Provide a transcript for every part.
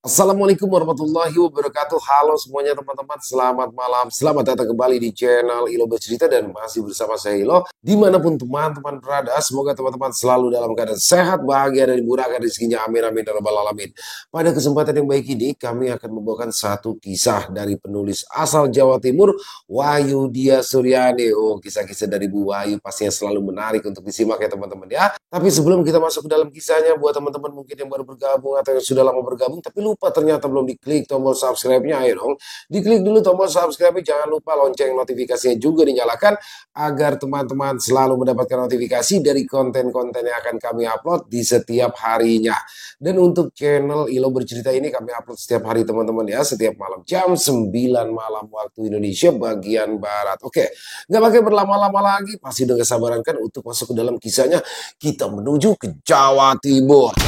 Assalamualaikum warahmatullahi wabarakatuh. Halo semuanya teman-teman, selamat malam. Selamat datang kembali di channel Ilo Bercerita dan masih bersama saya Ilo. Dimanapun teman-teman berada, semoga teman-teman selalu dalam keadaan sehat, bahagia, dan dimurahkan rezekinya. Amin, amin, ya rabbal alamin. Pada kesempatan yang baik ini, kami akan membawakan satu kisah dari penulis asal Jawa Timur, Wahyu Dia Suryani. Oh, kisah-kisah dari Bu Wahyu pastinya selalu menarik untuk disimak ya teman-teman ya. Tapi sebelum kita masuk ke dalam kisahnya, buat teman-teman mungkin yang baru bergabung atau yang sudah lama bergabung, tapi lupa ternyata belum diklik tombol subscribe-nya, ayo dong. Diklik dulu tombol subscribe, jangan lupa lonceng notifikasinya juga dinyalakan, agar teman-teman selalu mendapatkan notifikasi dari konten-konten yang akan kami upload di setiap harinya. Dan untuk channel Ilo Bercerita ini kami upload setiap hari teman-teman ya, setiap malam jam 9 malam waktu Indonesia bagian Barat. Oke, nggak pakai berlama-lama lagi, pasti udah gak sabaran kan untuk masuk ke dalam kisahnya. Kita menuju ke Jawa Timur.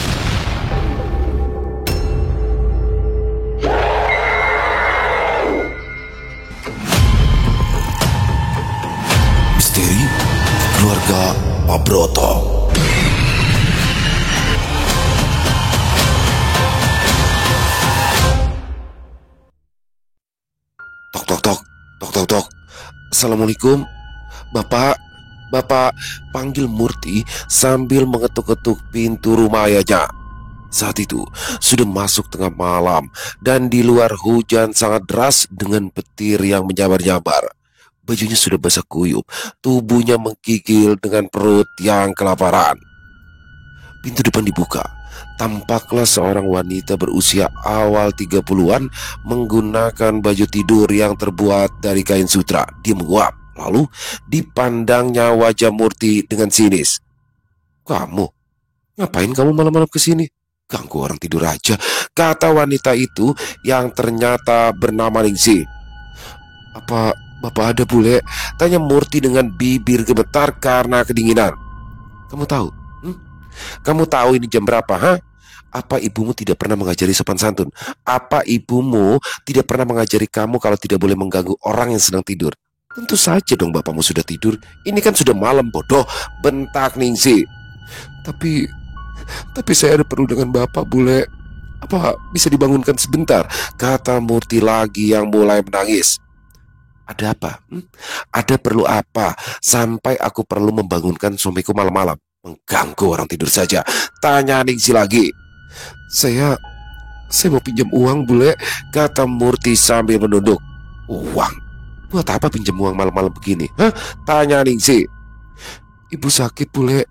Misteri keluarga Pak Broto. Tok tok tok, tok tok tok. Assalamualaikum, Bapak. Bapak, panggil Murti sambil mengetuk-ketuk pintu rumah ayahnya. Saat itu sudah masuk tengah malam dan di luar hujan sangat deras dengan petir yang menjabar-jabar. Bajunya sudah basah kuyup, tubuhnya menggigil dengan perut yang kelaparan. Pintu depan dibuka. Tampaklah seorang wanita berusia awal 30-an menggunakan baju tidur yang terbuat dari kain sutra. Dia menguap. Lalu dipandangnya wajah Murti dengan sinis. "Kamu, ngapain kamu malam-malam kesini? Ganggu orang tidur aja," kata wanita itu yang ternyata bernama Ningsih. "Apa Bapak ada bule?" tanya Murti dengan bibir gemetar karena kedinginan. "Kamu tahu? Kamu tahu ini jam berapa, ha? Apa ibumu tidak pernah mengajari sopan santun? Apa ibumu tidak pernah mengajari kamu kalau tidak boleh mengganggu orang yang sedang tidur?" "Tentu saja dong bapakmu sudah tidur. Ini kan sudah malam, bodoh," bentak Ningsih. Tapi saya ada perlu dengan bapak, bule. Apa bisa dibangunkan sebentar?" kata Murti lagi yang mulai menangis. "Ada apa? Ada perlu apa sampai aku perlu membangunkan suamiku malam-malam? Mengganggu orang tidur saja," tanya Ningsih lagi. Saya mau pinjam uang, bule," kata Murti sambil menunduk. "Uang? Buat apa pinjam uang malam-malam begini? Hah?" tanya Ningsih. "Ibu sakit, bule.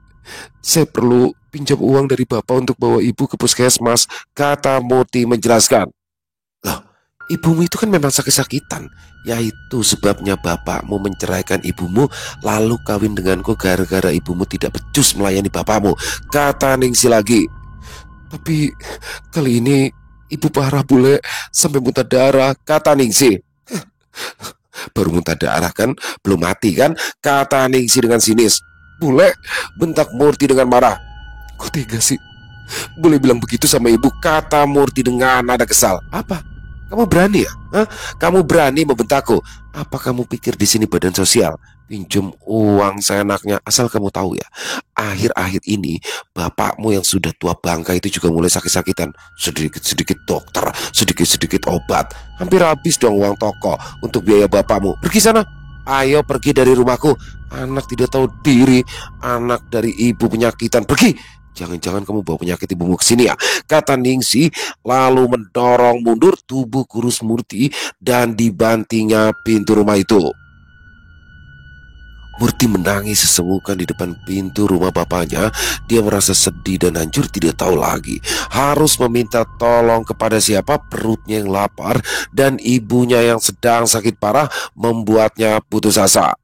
Saya perlu pinjam uang dari bapak untuk bawa ibu ke puskesmas," kata Murti menjelaskan. "Loh, ibumu itu kan memang sakit-sakitan. Yaitu sebabnya bapakmu menceraikan ibumu lalu kawin denganku gara-gara ibumu tidak becus melayani bapakmu," kata Ningsih lagi. "Tapi kali ini ibu parah, bule, sampai muntah darah," kata Ningsih. "Baru muntah darah kan, belum mati kan," kata Ningsih dengan sinis. "Bule," bentak Murti dengan marah. "Kok tega sih? Boleh bilang begitu sama ibu," kata Murti dengan nada kesal. "Apa? Kamu berani ya? Hah? Kamu berani membentakku? Apa kamu pikir di sini badan sosial? Pinjam uang seenaknya. Asal kamu tahu ya, akhir-akhir ini bapakmu yang sudah tua bangka itu juga mulai sakit-sakitan. Sedikit-sedikit dokter, sedikit-sedikit obat. Hampir habis dong uang toko untuk biaya bapakmu. Pergi sana. Ayo pergi dari rumahku. Anak tidak tahu diri, anak dari ibu penyakitan. Pergi. Jangan-jangan kamu bawa penyakit ibumu ke sini ya," kata Ningsih lalu mendorong mundur tubuh kurus Murti dan dibantingnya pintu rumah itu. Murti menangis sesenggukan di depan pintu rumah bapaknya. Dia merasa sedih dan hancur, tidak tahu lagi harus meminta tolong kepada siapa. Perutnya yang lapar dan ibunya yang sedang sakit parah membuatnya putus asa.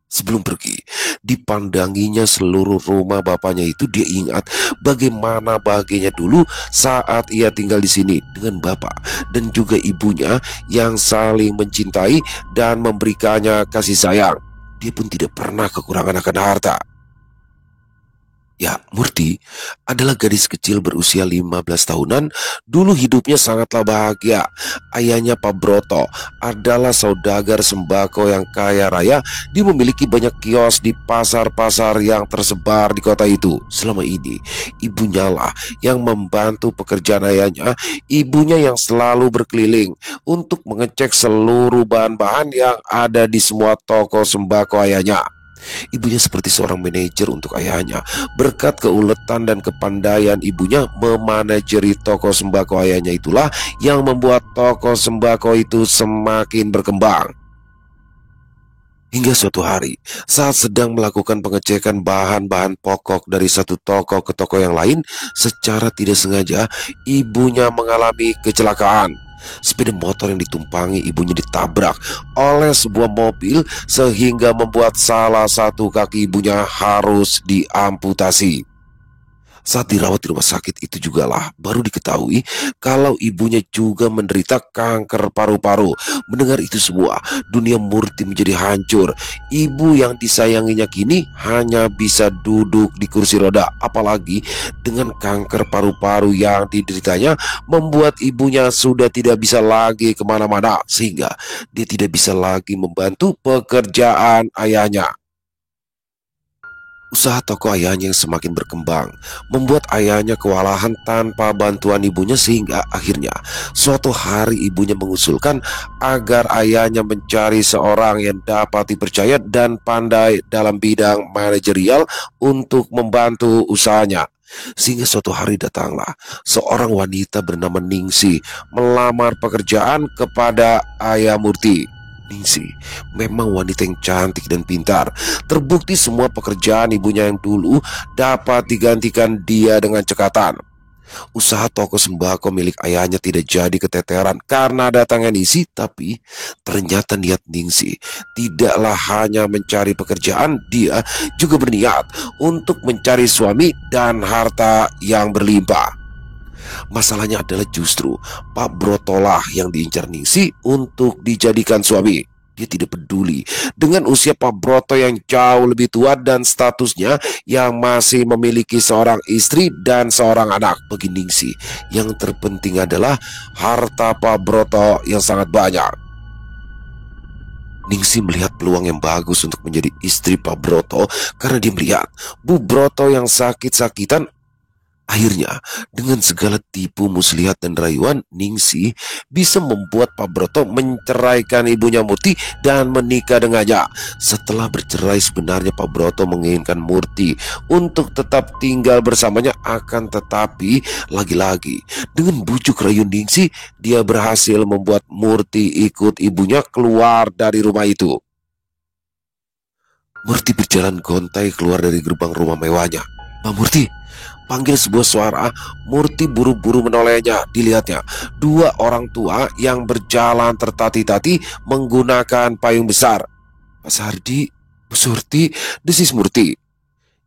Sebelum pergi, dipandanginya seluruh rumah bapaknya itu. Dia ingat bagaimana bahagianya dulu saat ia tinggal di sini dengan bapak dan juga ibunya yang saling mencintai dan memberikannya kasih sayang. Dia pun tidak pernah kekurangan akan harta. Ya, Murti adalah gadis kecil berusia 15 tahunan. Dulu hidupnya sangatlah bahagia. Ayahnya Pak Broto adalah saudagar sembako yang kaya raya. Dia memiliki banyak kios di pasar-pasar yang tersebar di kota itu. Selama ini, ibunya lah yang membantu pekerjaan ayahnya. Ibunya yang selalu berkeliling untuk mengecek seluruh bahan-bahan yang ada di semua toko sembako ayahnya. Ibunya seperti seorang manajer untuk ayahnya. Berkat keuletan dan kepandaian ibunya memanajeri toko sembako ayahnya itulah yang membuat toko sembako itu semakin berkembang. Hingga suatu hari, saat sedang melakukan pengecekan bahan-bahan pokok dari satu toko ke toko yang lain, secara tidak sengaja ibunya mengalami kecelakaan. Sepeda motor yang ditumpangi ibunya ditabrak oleh sebuah mobil sehingga membuat salah satu kaki ibunya harus diamputasi. Saat dirawat di rumah sakit itu jugalah baru diketahui kalau ibunya juga menderita kanker paru-paru. Mendengar itu semua, dunia Murti menjadi hancur. Ibu yang disayanginya kini hanya bisa duduk di kursi roda. Apalagi dengan kanker paru-paru yang dideritanya membuat ibunya sudah tidak bisa lagi kemana-mana, sehingga dia tidak bisa lagi membantu pekerjaan ayahnya. Usaha toko ayahnya yang semakin berkembang membuat ayahnya kewalahan tanpa bantuan ibunya, sehingga akhirnya suatu hari ibunya mengusulkan agar ayahnya mencari seorang yang dapat dipercaya dan pandai dalam bidang manajerial untuk membantu usahanya. Sehingga suatu hari datanglah seorang wanita bernama Ningsi melamar pekerjaan kepada Ayah Murti. Ningsi memang wanita yang cantik dan pintar. Terbukti semua pekerjaan ibunya yang dulu dapat digantikan dia dengan cekatan. Usaha toko sembako milik ayahnya tidak jadi keteteran karena datangnya Ningsi, tapi ternyata niat Ningsi tidaklah hanya mencari pekerjaan, dia juga berniat untuk mencari suami dan harta yang berlimpah. Masalahnya adalah justru Pak Brotolah yang diincar Ningsi untuk dijadikan suami. Dia tidak peduli dengan usia Pak Broto yang jauh lebih tua dan statusnya yang masih memiliki seorang istri dan seorang anak. Bagi Ningsi, yang terpenting adalah harta Pak Broto yang sangat banyak. Ningsi melihat peluang yang bagus untuk menjadi istri Pak Broto karena dia melihat Bu Broto yang sakit-sakitan. Akhirnya, dengan segala tipu muslihat dan rayuan, Ningsi bisa membuat Pak Broto menceraikan ibunya Murti dan menikah dengannya. Setelah bercerai, sebenarnya Pak Broto menginginkan Murti untuk tetap tinggal bersamanya, akan tetapi lagi-lagi dengan bujuk rayu Ningsi, dia berhasil membuat Murti ikut ibunya keluar dari rumah itu. Murti berjalan gontai keluar dari gerbang rumah mewahnya. "Pak Murti!" panggil sebuah suara. Murti buru-buru menolehnya. Dilihatnya dua orang tua yang berjalan tertati-tati menggunakan payung besar. "Pak Sardi, Bu Surti," desis Murti.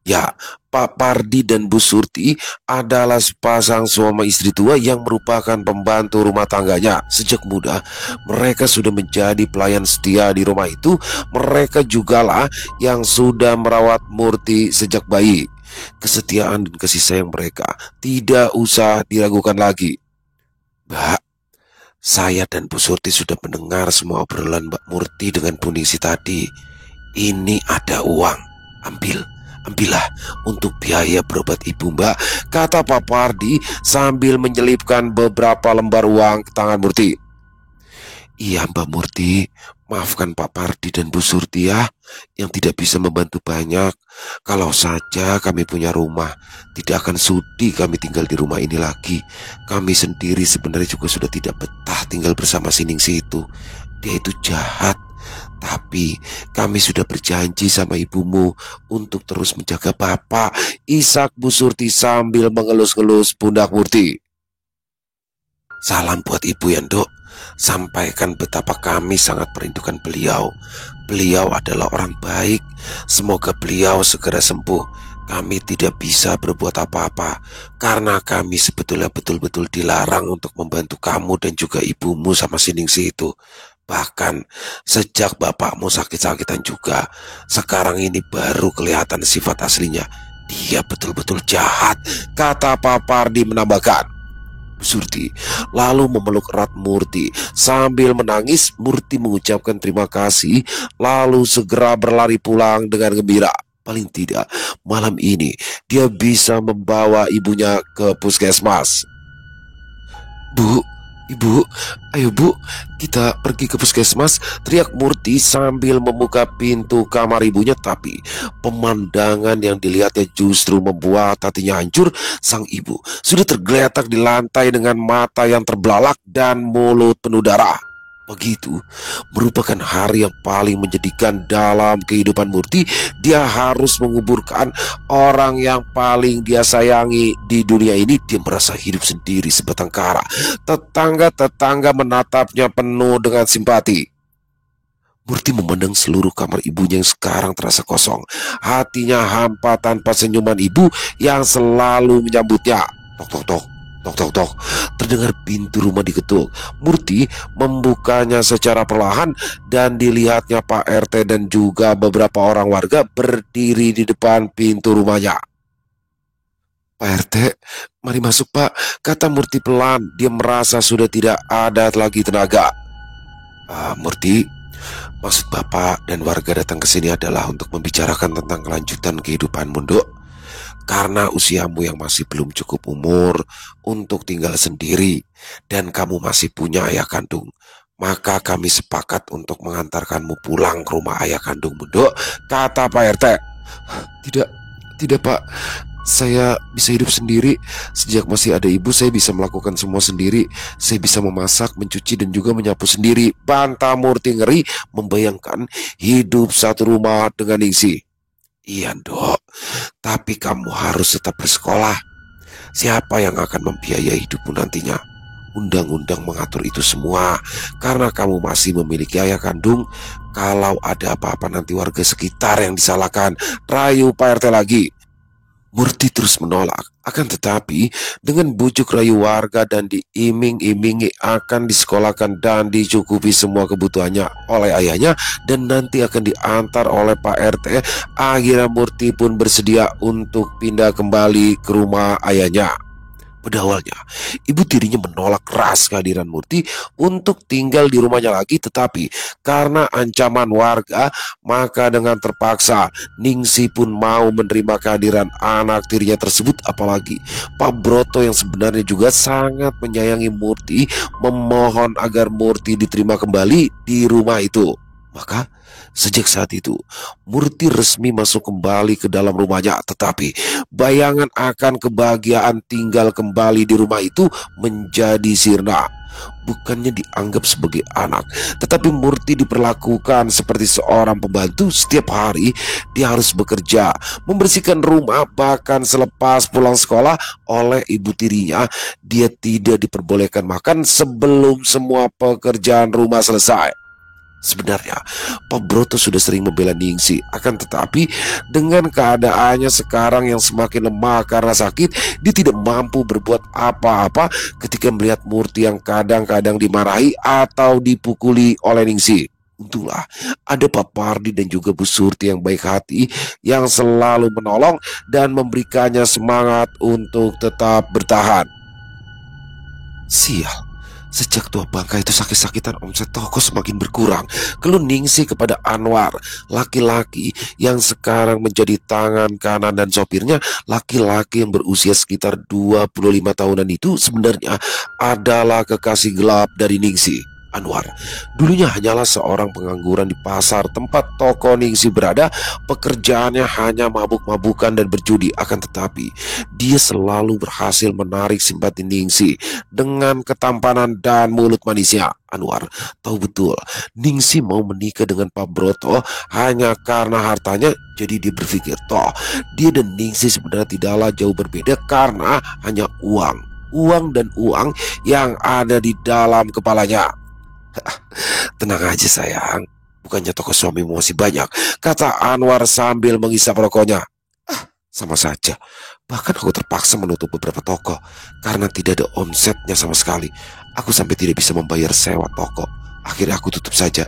Ya, Pak Pardi dan Bu Surti adalah sepasang suami istri tua yang merupakan pembantu rumah tangganya. Sejak muda, mereka sudah menjadi pelayan setia di rumah itu. Mereka jugalah yang sudah merawat Murti sejak bayi. Kesetiaan dan kasih sayang mereka tidak usah diragukan lagi. "Mbak, saya dan Bu Surti sudah mendengar semua obrolan Mbak Murti dengan Bu Ningsi tadi. Ini ada uang. Ambillah untuk biaya berobat ibu Mbak," kata Pak Pardi sambil menyelipkan beberapa lembar uang ke tangan Murti. "Iya Mbak Murti, maafkan Pak Pardi dan Bu Surti ya, yang tidak bisa membantu banyak. Kalau saja kami punya rumah, tidak akan sudi kami tinggal di rumah ini lagi. Kami sendiri sebenarnya juga sudah tidak betah tinggal bersama si Ningsi itu. Dia itu jahat. Tapi kami sudah berjanji sama ibumu untuk terus menjaga Bapak," isak Bu Surti sambil mengelus-elus pundak Murti. "Salam buat ibu ya Nduk. Sampaikan betapa kami sangat merindukan beliau. Beliau adalah orang baik. Semoga beliau segera sembuh. Kami tidak bisa berbuat apa-apa karena kami sebetulnya betul-betul dilarang untuk membantu kamu dan juga ibumu sama si Ningsi itu. Bahkan sejak bapakmu sakit-sakitan juga, sekarang ini baru kelihatan sifat aslinya. Dia betul-betul jahat, kata Pak Pardi menambahkan. Bu Surti lalu memeluk erat Murti. Sambil menangis, Murti mengucapkan terima kasih, lalu segera berlari pulang dengan gembira. Paling tidak, malam ini dia bisa membawa ibunya ke puskesmas. Bu, ibu, ayo bu, kita pergi ke puskesmas, teriak Murti sambil membuka pintu kamar ibunya. Tapi pemandangan yang dilihatnya justru membuat hatinya hancur. Sang ibu sudah tergeletak di lantai dengan mata yang terbelalak dan mulut penuh darah. Begitu merupakan hari yang paling menyedihkan dalam kehidupan Murti. Dia harus menguburkan orang yang paling dia sayangi di dunia ini. Dia merasa hidup sendiri sebatang kara. Tetangga-tetangga menatapnya penuh dengan simpati. Murti memandang seluruh kamar ibunya yang sekarang terasa kosong. Hatinya hampa tanpa senyuman ibu yang selalu menyambutnya. Tok tok tok, tok tok tok. Terdengar pintu rumah diketuk. Murti membukanya secara perlahan dan dilihatnya Pak RT dan juga beberapa orang warga berdiri di depan pintu rumahnya. Pak RT, mari masuk Pak, kata Murti pelan. Dia merasa sudah tidak ada lagi tenaga. Murti, maksud Bapak dan warga datang ke sini adalah untuk membicarakan tentang kelanjutan kehidupanmu, Dok. Karena usiamu yang masih belum cukup umur untuk tinggal sendiri dan kamu masih punya ayah kandung, maka kami sepakat untuk mengantarkanmu pulang ke rumah ayah kandungmu, Dok, kata Pak RT. Tidak, tidak Pak. Saya bisa hidup sendiri. Sejak masih ada ibu, saya bisa melakukan semua sendiri. Saya bisa memasak, mencuci, dan juga menyapu sendiri, bantah Murti ngeri membayangkan hidup satu rumah dengan Ningsih. Iya Dok, tapi kamu harus tetap bersekolah. Siapa yang akan membiayai hidupmu nantinya? Undang-undang mengatur itu semua. Karena kamu masih memiliki ayah kandung, kalau ada apa-apa nanti warga sekitar yang disalahkan, rayu Pak RT lagi. Murti terus menolak, akan tetapi dengan bujuk rayu warga dan diiming-imingi akan disekolahkan dan dicukupi semua kebutuhannya oleh ayahnya dan nanti akan diantar oleh Pak RT, akhirnya Murti pun bersedia untuk pindah kembali ke rumah ayahnya. Pada awalnya, ibu tirinya menolak keras kehadiran Murti untuk tinggal di rumahnya lagi, tetapi karena ancaman warga, maka dengan terpaksa Ningsih pun mau menerima kehadiran anak tirinya tersebut. Apalagi Pak Broto yang sebenarnya juga sangat menyayangi Murti memohon agar Murti diterima kembali di rumah itu. Maka sejak saat itu Murti resmi masuk kembali ke dalam rumahnya. Tetapi bayangan akan kebahagiaan tinggal kembali di rumah itu menjadi sirna. Bukannya dianggap sebagai anak, tetapi Murti diperlakukan seperti seorang pembantu. Setiap hari dia harus bekerja, membersihkan rumah. Bahkan selepas pulang sekolah oleh ibu tirinya, dia tidak diperbolehkan makan sebelum semua pekerjaan rumah selesai. Sebenarnya Pak Broto sudah sering membela Ningsih, akan tetapi dengan keadaannya sekarang yang semakin lemah karena sakit, dia tidak mampu berbuat apa-apa ketika melihat Murti yang kadang-kadang dimarahi atau dipukuli oleh Ningsih. Untunglah ada Pak Pardi dan juga Bu Surti yang baik hati, yang selalu menolong dan memberikannya semangat untuk tetap bertahan. Sial, sejak tua bangka itu sakit-sakitan omset toko semakin berkurang, keluh Ningsih kepada Anwar, laki-laki yang sekarang menjadi tangan kanan dan sopirnya. Laki-laki yang berusia sekitar 25 tahunan itu sebenarnya adalah kekasih gelap dari Ningsih. Anwar dulunya hanyalah seorang pengangguran di pasar tempat toko Ningsih berada. Pekerjaannya hanya mabuk-mabukan dan berjudi, akan tetapi dia selalu berhasil menarik simpati Ningsih dengan ketampanan dan mulut manisnya. Anwar tahu betul Ningsih mau menikah dengan Pak Broto hanya karena hartanya. Jadi dia berpikir, toh dia dan Ningsih sebenarnya tidaklah jauh berbeda karena hanya uang dan uang yang ada di dalam kepalanya. Tenang aja sayang, bukannya toko suamimu masih banyak, kata Anwar sambil menghisap rokoknya. Sama saja, bahkan aku terpaksa menutup beberapa toko karena tidak ada omsetnya sama sekali. Aku sampai tidak bisa membayar sewa toko. Akhirnya aku tutup saja.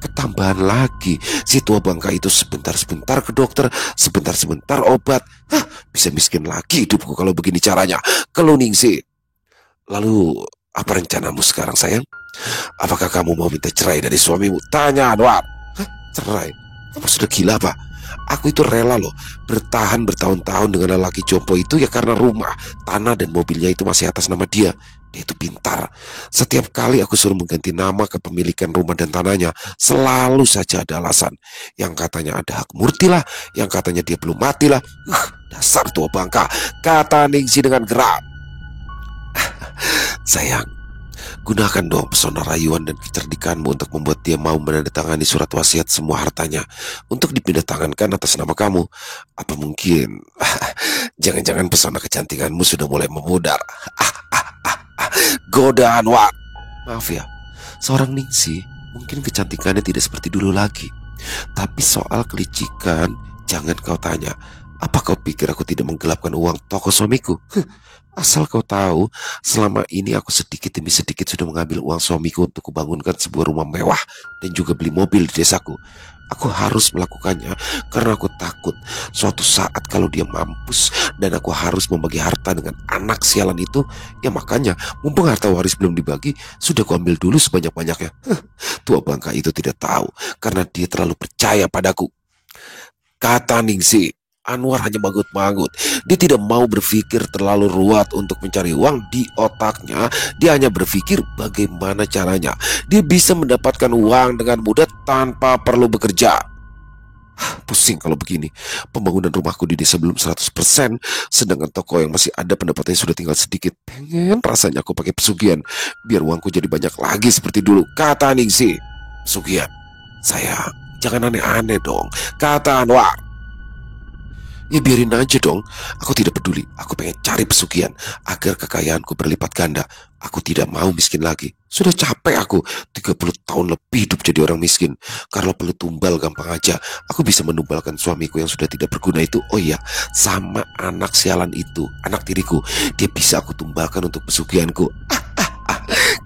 Ketambahan lagi. Si tua bangka itu sebentar-sebentar ke dokter, sebentar-sebentar obat. Bisa miskin lagi hidupku kalau begini caranya. Keluh Ningsih. Lalu apa rencanamu sekarang sayang? Apakah kamu mau minta cerai dari suamimu? Tanya Anwar. Cerai? Kamu sudah gila apa? Aku itu rela loh bertahan bertahun-tahun dengan lelaki jompo itu ya karena rumah, tanah dan mobilnya itu masih atas nama dia. Dia itu pintar. Setiap kali aku suruh mengganti nama kepemilikan rumah dan tanahnya, selalu saja ada alasan. Yang katanya ada hak murti lah, yang katanya dia belum mati lah. Dasar tua bangka, kata Ningsih dengan gerak. Sayang, gunakan dong pesona rayuan dan kecerdikanmu untuk membuat dia mau menandatangani surat wasiat semua hartanya untuk dipindah tangankan atas nama kamu. Apa mungkin jangan-jangan pesona kecantikanmu sudah mulai memudar? Godaan Wak. Maaf ya, seorang Ningsih mungkin kecantikannya tidak seperti dulu lagi. Tapi soal kelicikan, jangan kau tanya. Apa kau pikir aku tidak menggelapkan uang toko suamiku? Asal kau tahu, selama ini aku sedikit demi sedikit sudah mengambil uang suamiku untuk kubangunkan sebuah rumah mewah dan juga beli mobil di desaku. Aku harus melakukannya karena aku takut suatu saat kalau dia mampus dan aku harus membagi harta dengan anak sialan itu. Ya makanya, mumpung harta waris belum dibagi, sudah kuambil dulu sebanyak-banyaknya. Tua bangka itu tidak tahu karena dia terlalu percaya padaku. Kata Ningsih. Anwar hanya manggut-manggut. Dia tidak mau berpikir terlalu ruwet untuk mencari uang di otaknya. Dia hanya berpikir bagaimana caranya dia bisa mendapatkan uang dengan mudah tanpa perlu bekerja. Pusing kalau begini. Pembangunan rumahku di desa belum 100%, sedangkan toko yang masih ada pendapatannya sudah tinggal sedikit. Pengen rasanya aku pakai pesugihan biar uangku jadi banyak lagi seperti dulu. Kata Ningsih. Pesugihan? Sayang, jangan aneh-aneh dong, kata Anwar. Ya biarin aja dong, aku tidak peduli. Aku pengen cari pesugihan agar kekayaanku berlipat ganda. Aku tidak mau miskin lagi. Sudah capek aku 30 tahun lebih hidup jadi orang miskin. Kalau perlu tumbal gampang aja. Aku bisa menumbalkan suamiku yang sudah tidak berguna itu. Oh iya, sama anak sialan itu, anak tiriku. Dia bisa aku tumbalkan untuk pesugihanku.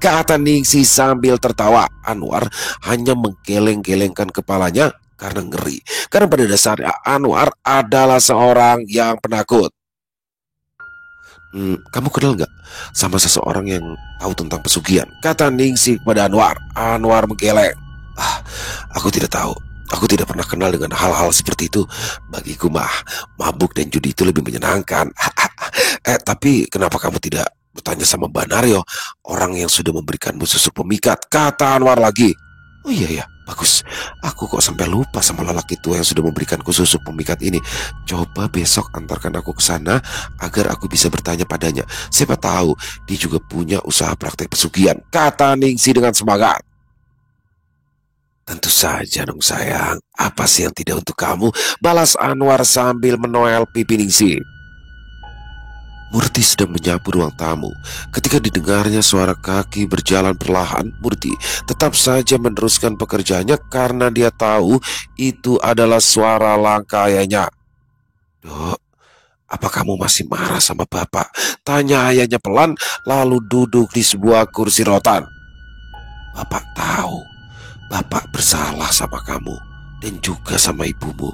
Kata Ningsih sambil tertawa. Anwar hanya menggeleng-gelengkan kepalanya karena ngeri. Karena pada dasarnya Anwar adalah seorang yang penakut. Kamu kenal nggak sama seseorang yang tahu tentang pesugihan? Kata Ningsih kepada Anwar. Anwar menggeleng. Aku tidak tahu. Aku tidak pernah kenal dengan hal-hal seperti itu. Bagiku mah, mabuk dan judi itu lebih menyenangkan. Tapi kenapa kamu tidak bertanya sama Mbak Naryo, orang yang sudah memberikanmu susu pemikat? Kata Anwar lagi. Oh iya ya, bagus. Aku kok sampai lupa sama lelaki tua yang sudah memberikanku susu pemikat ini. Coba besok antarkan aku ke sana agar aku bisa bertanya padanya. Siapa tahu dia juga punya usaha praktek pesugihan. Kata Ningsih dengan semangat. Tentu saja dong sayang. Apa sih yang tidak untuk kamu? Balas Anwar sambil menoel pipi Ningsih. Murti sedang menyapu ruang tamu. Ketika didengarnya suara kaki berjalan perlahan, Murti tetap saja meneruskan pekerjaannya karena dia tahu itu adalah suara langkah ayahnya. Dok, apa kamu masih marah sama bapak? Tanya ayahnya pelan, lalu duduk di sebuah kursi rotan. Bapak tahu, bapak bersalah sama kamu dan juga sama ibumu.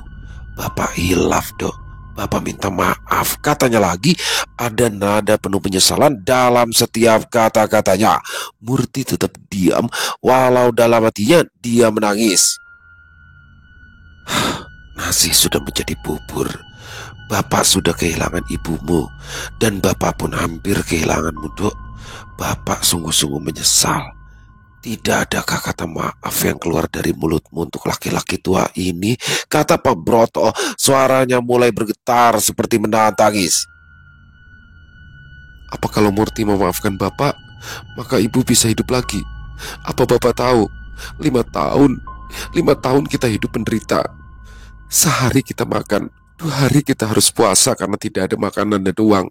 Bapak hilaf, dok. Bapak minta maaf, katanya lagi. Ada nada penuh penyesalan dalam setiap kata-katanya. Murti tetap diam, walau dalam hatinya dia menangis. Nasi sudah menjadi bubur. Bapak sudah kehilangan ibumu, dan bapak pun hampir kehilanganmu, dok. Bapak sungguh-sungguh menyesal. Tidak adakah kata maaf yang keluar dari mulutmu untuk laki-laki tua ini? Kata Pak Broto, suaranya mulai bergetar seperti menahan tangis. Apa kalau Murti memaafkan bapak, maka ibu bisa hidup lagi? Apa bapak tahu, 5 tahun kita hidup menderita. Sehari kita makan, 2 hari kita harus puasa karena tidak ada makanan dan uang.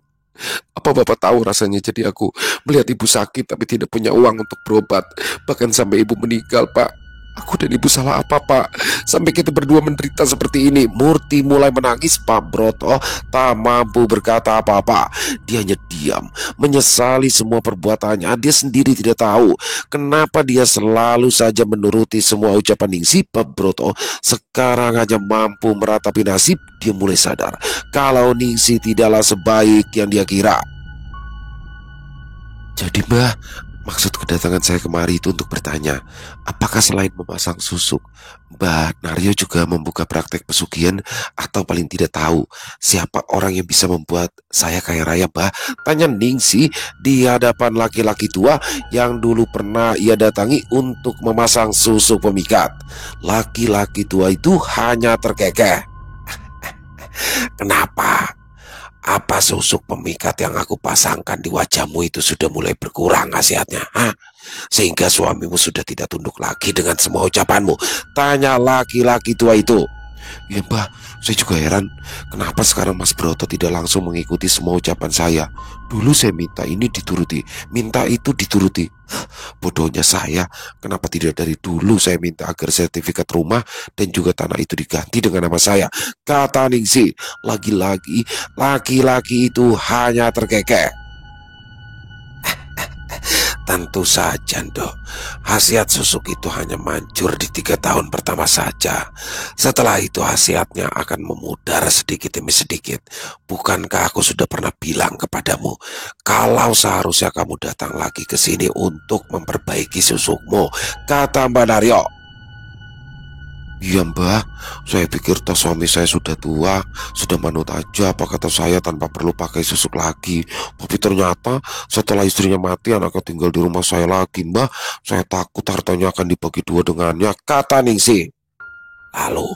Apa bapak tahu rasanya jadi aku melihat ibu sakit tapi tidak punya uang untuk berobat, bahkan sampai ibu meninggal, Pak? Aku dan ibu salah apa, Pak? Sampai kita berdua menderita seperti ini. Murti mulai menangis. Pak Broto tak mampu berkata apa-apa. Dia hanya diam, menyesali semua perbuatannya. Dia sendiri tidak tahu kenapa dia selalu saja menuruti semua ucapan Ningsih. Pak Broto sekarang hanya mampu meratapi nasib. Dia mulai sadar kalau Ningsih tidaklah sebaik yang dia kira. Jadi Mbah, maksud kedatangan saya kemari itu untuk bertanya, apakah selain memasang susuk, Mbak Naryo juga membuka praktek pesugihan atau paling tidak tahu siapa orang yang bisa membuat saya kaya raya, Mbak? Tanya Ningsih di hadapan laki-laki tua yang dulu pernah ia datangi untuk memasang susuk pemikat. Laki-laki tua itu hanya terkekeh. Kenapa? Apa susuk pemikat yang aku pasangkan di wajahmu itu sudah mulai berkurang khasiatnya? Sehingga suamimu sudah tidak tunduk lagi dengan semua ucapanmu? Tanya laki-laki tua itu. Ya Mbah, saya juga heran kenapa sekarang Mas Broto tidak langsung mengikuti semua ucapan saya. Dulu saya minta ini dituruti, minta itu dituruti. Bodohnya saya, kenapa tidak dari dulu saya minta agar sertifikat rumah dan juga tanah itu diganti dengan nama saya? Kata Ningsih. Lagi-lagi laki-laki itu hanya terkekeh. Tentu saja, Ndok. Khasiat susuk itu hanya manjur di 3 tahun pertama saja. Setelah itu khasiatnya akan memudar sedikit demi sedikit. Bukankah aku sudah pernah bilang kepadamu, kalau seharusnya kamu datang lagi ke sini untuk memperbaiki susukmu? Kata Mbak Naryo. Iya Mbah, saya pikir toh suami saya sudah tua, sudah manut aja apa kata saya tanpa perlu pakai susuk lagi. Tapi ternyata setelah istrinya mati, anaknya tinggal di rumah saya lagi, Mbah. Saya takut hartanya akan dibagi 2 dengannya, kata Ningsih. Lalu,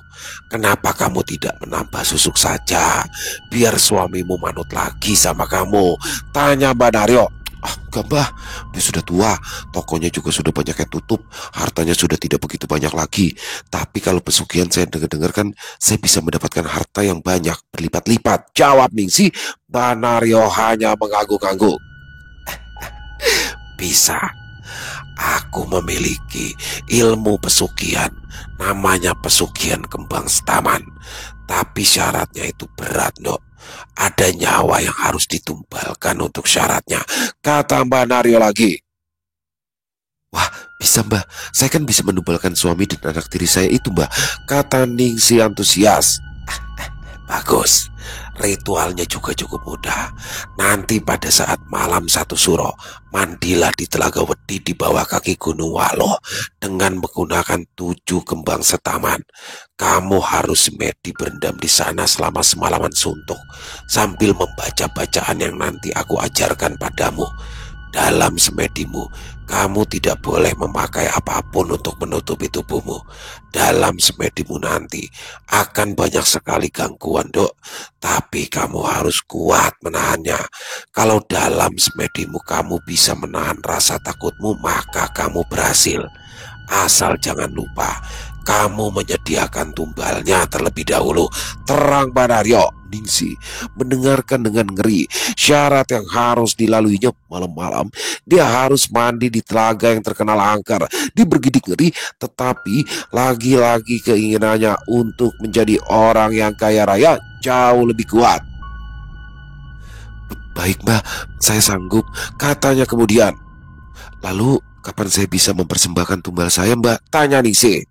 kenapa kamu tidak menambah susuk saja, biar suamimu manut lagi sama kamu? Tanya Mbak Naryo. Enggak Mbah, dia sudah tua, tokonya juga sudah banyak yang tutup, hartanya sudah tidak begitu banyak lagi. Tapi kalau pesugihan saya dengar-dengar kan saya bisa mendapatkan harta yang banyak, berlipat-lipat, jawab Ningsih. Mbak Naryo hanya mengangguk-angguk. Bisa. Aku memiliki ilmu pesugihan, namanya pesugihan kembang setaman. Tapi syaratnya itu berat, Ndok. Ada nyawa yang harus ditumbalkan untuk syaratnya, kata Mbak Naryo lagi. Wah, bisa Mbak, saya kan bisa menumbalkan suami dan anak tiri saya itu Mbak, kata Ningsih antusias. Bagus, ritualnya juga cukup mudah. Nanti pada saat malam 1 suro, mandilah di Telaga Wedi di bawah kaki Gunung Waloh dengan menggunakan 7 kembang setaman. Kamu harus semedi berendam di sana selama semalaman suntuk sambil membaca bacaan yang nanti aku ajarkan padamu. Dalam semedimu, kamu tidak boleh memakai apapun untuk menutupi tubuhmu. Dalam semedimu nanti akan banyak sekali gangguan, Dok. Tapi kamu harus kuat menahannya. Kalau dalam semedimu kamu bisa menahan rasa takutmu, maka kamu berhasil. Asal jangan lupa, kamu menyediakan tumbalnya terlebih dahulu. Terang Mbak Naryo. Ningsih mendengarkan dengan ngeri syarat yang harus dilaluinya. Malam-malam dia harus mandi di telaga yang terkenal angker. Dia bergidik ngeri, tetapi lagi-lagi keinginannya untuk menjadi orang yang kaya raya jauh lebih kuat. Baik Mbak, saya sanggup, katanya kemudian. Lalu kapan saya bisa mempersembahkan tumbal saya Mbak? Tanya Ningsih.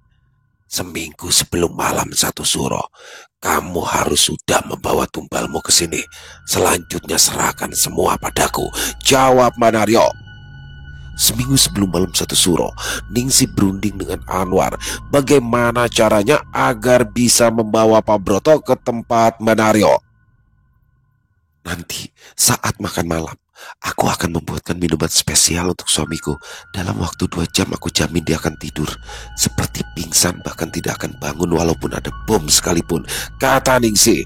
Seminggu sebelum malam 1 suro, kamu harus sudah membawa tumbalmu ke sini. Selanjutnya serahkan semua padaku, jawab Mbak Naryo. Seminggu sebelum malam 1 suro, Ningsih berunding dengan Anwar bagaimana caranya agar bisa membawa Pak Broto ke tempat Mbak Naryo. Nanti saat makan malam, aku akan membuatkan minuman spesial untuk suamiku. Dalam waktu 2 jam aku jamin dia akan tidur seperti pingsan, bahkan tidak akan bangun walaupun ada bom sekalipun, kata Ningsih.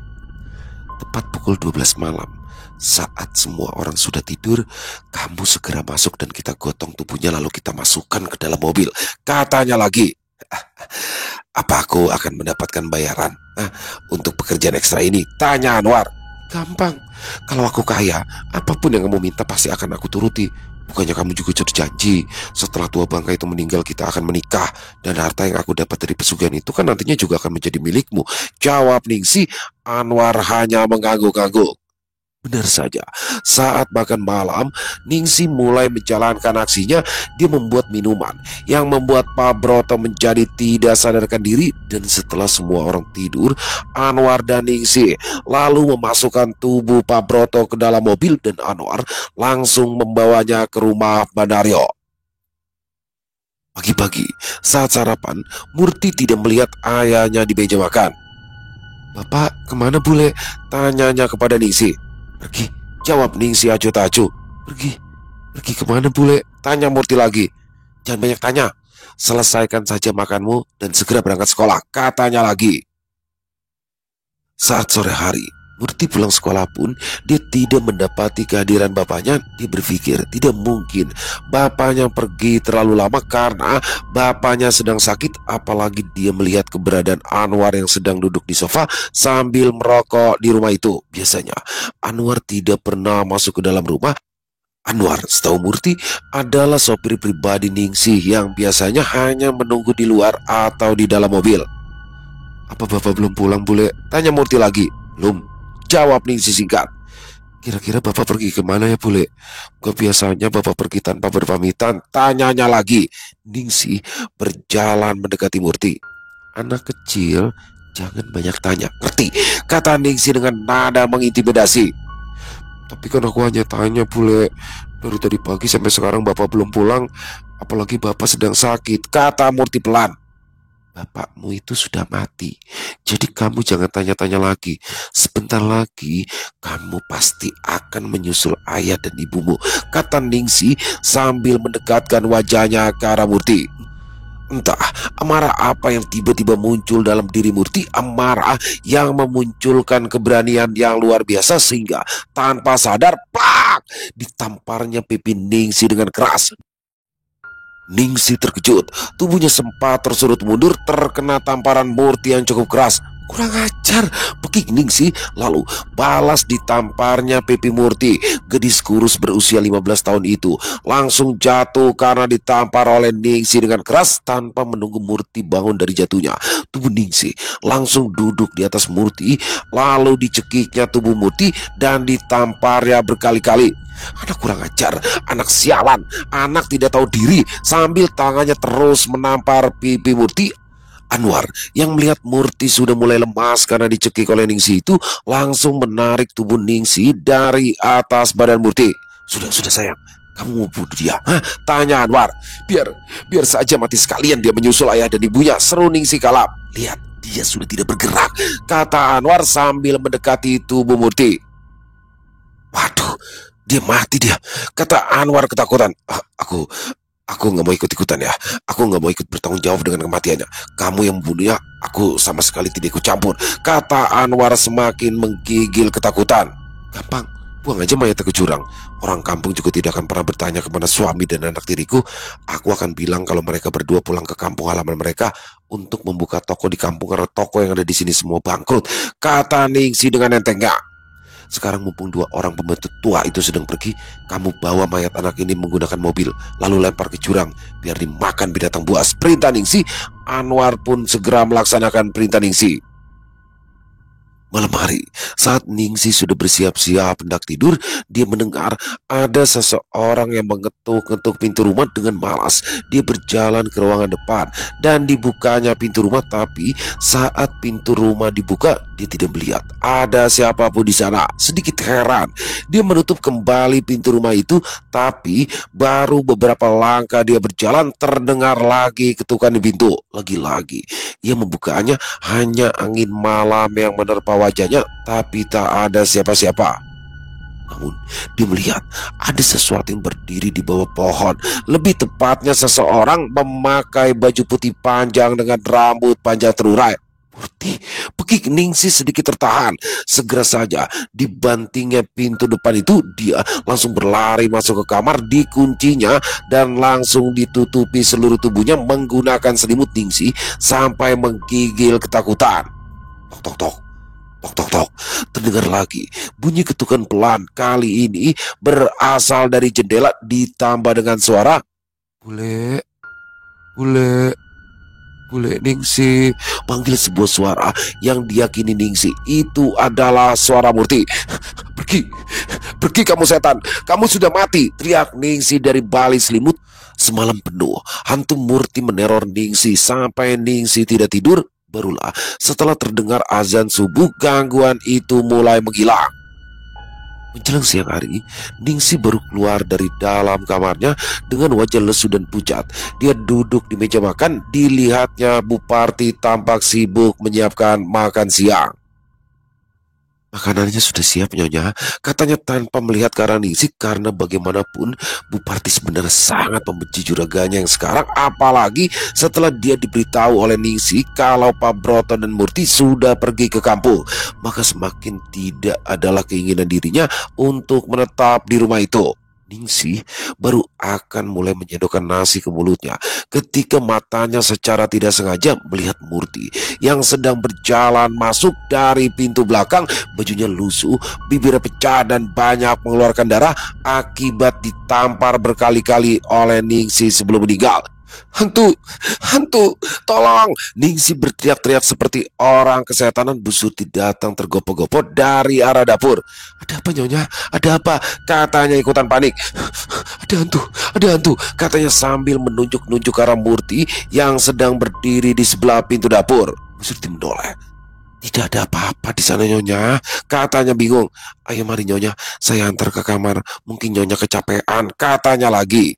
Tepat pukul 12 malam, saat semua orang sudah tidur, kamu segera masuk dan kita gotong tubuhnya lalu kita masukkan ke dalam mobil, katanya lagi. Apa aku akan mendapatkan bayaran untuk pekerjaan ekstra ini? Tanya Anwar. Gampang, kalau aku kaya, apapun yang kamu minta pasti akan aku turuti. Bukannya kamu juga sudah janji setelah tua bangka itu meninggal kita akan menikah, dan harta yang aku dapat dari pesugihan itu kan nantinya juga akan menjadi milikmu, jawab Ningsih. Anwar hanya mengangguk-angguk. Benar saja, saat makan malam, Ningsih mulai menjalankan aksinya. Dia membuat minuman yang membuat Pak Broto menjadi tidak sadarkan diri. Dan setelah semua orang tidur, Anwar dan Ningsih lalu memasukkan tubuh Pak Broto ke dalam mobil dan Anwar langsung membawanya ke rumah Banaryo. Pagi-pagi, saat sarapan, Murti tidak melihat ayahnya di meja makan. "Bapak, kemana bule?" tanyanya kepada Ningsih. "Pergi," jawab Ningsih acuh-acuh. Pergi kemana bule?" tanya Murti lagi. "Jangan banyak tanya, selesaikan saja makanmu dan segera berangkat sekolah," katanya lagi. Saat sore hari, Murti pulang sekolah pun dia tidak mendapati kehadiran bapaknya. Dia berpikir tidak mungkin bapaknya pergi terlalu lama karena bapaknya sedang sakit. Apalagi dia melihat keberadaan Anwar yang sedang duduk di sofa sambil merokok di rumah itu. Biasanya Anwar tidak pernah masuk ke dalam rumah. Anwar, setahu Murti, adalah sopir pribadi Ningsih yang biasanya hanya menunggu di luar atau di dalam mobil. "Apa bapak belum pulang bule?" tanya Murti lagi. "Belum," jawab Ningsih singkat. "Kira-kira bapak pergi kemana ya bule? Kok biasanya bapak pergi tanpa berpamitan?" tanyanya lagi. Ningsih berjalan mendekati Murti. "Anak kecil, jangan banyak tanya, ngerti?" kata Ningsih dengan nada mengintimidasi. "Tapi kan aku hanya tanya bule, dari tadi pagi sampai sekarang bapak belum pulang, apalagi bapak sedang sakit," kata Murti pelan. "Bapakmu itu sudah mati, jadi kamu jangan tanya-tanya lagi. Sebentar lagi kamu pasti akan menyusul ayah dan ibumu," kata Ningsih sambil mendekatkan wajahnya ke arah Murti. Entah amarah apa yang tiba-tiba muncul dalam diri Murti, amarah yang memunculkan keberanian yang luar biasa sehingga tanpa sadar, plak, ditamparnya pipi Ningsih dengan keras. Ningsih terkejut, tubuhnya sempat tersurut mundur terkena tamparan Murti yang cukup keras. "Kurang ajar," pekik Ningsih lalu balas ditamparnya pipi Murti. Gadis kurus berusia 15 tahun itu langsung jatuh karena ditampar oleh Ningsih dengan keras. Tanpa menunggu Murti bangun dari jatuhnya, tubuh Ningsih langsung duduk di atas Murti, lalu dicekiknya tubuh Murti dan ditamparnya berkali-kali. "Anak kurang ajar, anak sialan, anak tidak tahu diri," sambil tangannya terus menampar pipi Murti. Anwar yang melihat Murti sudah mulai lemas karena dicekik oleh Ningsih itu langsung menarik tubuh Ningsih dari atas badan Murti. Sudah sayang, kamu mau bunuh dia?" "Hah?" tanya Anwar. Biar saja mati sekalian dia menyusul ayah dan ibunya," seru Ningsih kalap. "Lihat, dia sudah tidak bergerak," kata Anwar sambil mendekati tubuh Murti. "Waduh, dia mati dia," kata Anwar ketakutan. Aku nggak mau ikut-ikutan ya. Aku nggak mau ikut bertanggung jawab dengan kematiannya. Kamu yang membunuhnya, aku sama sekali tidak ikut campur," kata Anwar semakin menggigil ketakutan. "Gampang, buang aja mayatnya ke jurang. Orang kampung juga tidak akan pernah bertanya kepada suami dan anak tiriku. Aku akan bilang kalau mereka berdua pulang ke kampung halaman mereka untuk membuka toko di kampung karena toko yang ada di sini semua bangkrut," kata Ningsih dengan entengnya. "Sekarang mumpung dua orang pembantu tua itu sedang pergi, kamu bawa mayat anak ini menggunakan mobil, lalu lempar ke jurang biar dimakan binatang buas," perintah Ningsih. Anwar pun segera melaksanakan perintah Ningsih. Malam hari, saat Ningsih sudah bersiap-siap hendak tidur, dia mendengar ada seseorang yang mengetuk-ngetuk pintu rumah dengan malas. Dia berjalan ke ruangan depan dan dibukanya pintu rumah, tapi saat pintu rumah dibuka, dia tidak melihat ada siapapun di sana. Sedikit heran, dia menutup kembali pintu rumah itu, tapi baru beberapa langkah dia berjalan, terdengar lagi ketukan di pintu. Lagi-lagi ia membukanya, hanya angin malam yang menerpa wajahnya, tapi tak ada siapa-siapa. Namun dia melihat ada sesuatu yang berdiri di bawah pohon. Lebih tepatnya seseorang memakai baju putih panjang dengan rambut panjang terurai. "Murti!" pekik Ningsih sedikit tertahan. Segera saja dibantingnya pintu depan itu, dia langsung berlari masuk ke kamar, dikuncinya dan langsung ditutupi seluruh tubuhnya menggunakan selimut. Ningsih sampai menggigil ketakutan. "Tok tok tok, Tok tok tok. Terdengar lagi bunyi ketukan pelan. Kali ini berasal dari jendela ditambah dengan suara bule, bule, bule. Ningsih panggil sebuah suara yang diyakini Ningsih itu adalah suara Murti. Pergi, pergi kamu setan, kamu sudah mati, teriak Ningsih dari balik selimut. Semalam penuh hantu Murti meneror Ningsih sampai Ningsih tidak tidur. Barulah setelah terdengar azan subuh gangguan itu mulai menghilang. Menjelang siang hari, Ningsih baru keluar dari dalam kamarnya dengan wajah lesu dan pucat. Dia duduk di meja makan, dilihatnya Bu Parti tampak sibuk menyiapkan makan siang. Makanannya sudah siap Nyonya, katanya tanpa melihat ke arah Ningsih, karena bagaimanapun Bu Parti sebenarnya sangat membenci juraganya yang sekarang, apalagi setelah dia diberitahu oleh Ningsih kalau Pak Broto dan Murti sudah pergi ke kampung, maka semakin tidak adalah keinginan dirinya untuk menetap di rumah itu. Ningsih baru akan mulai menyedokkan nasi ke mulutnya ketika matanya secara tidak sengaja melihat Murti yang sedang berjalan masuk dari pintu belakang. Bajunya lusuh, bibirnya pecah dan banyak mengeluarkan darah akibat ditampar berkali-kali oleh Ningsih sebelum meninggal. Hantu, hantu, tolong! Ningsih berteriak-teriak seperti orang kesetanan. Bu Surti datang tergopoh-gopoh dari arah dapur. Ada apa Nyonya? Ada apa? Katanya ikutan panik. Ada hantu, katanya sambil menunjuk-nunjuk ke arah Murti yang sedang berdiri di sebelah pintu dapur. Bu Surti menoleh. Tidak ada apa-apa di sana Nyonya, katanya bingung. Ayo mari Nyonya, saya antar ke kamar. Mungkin Nyonya kecapean, katanya lagi.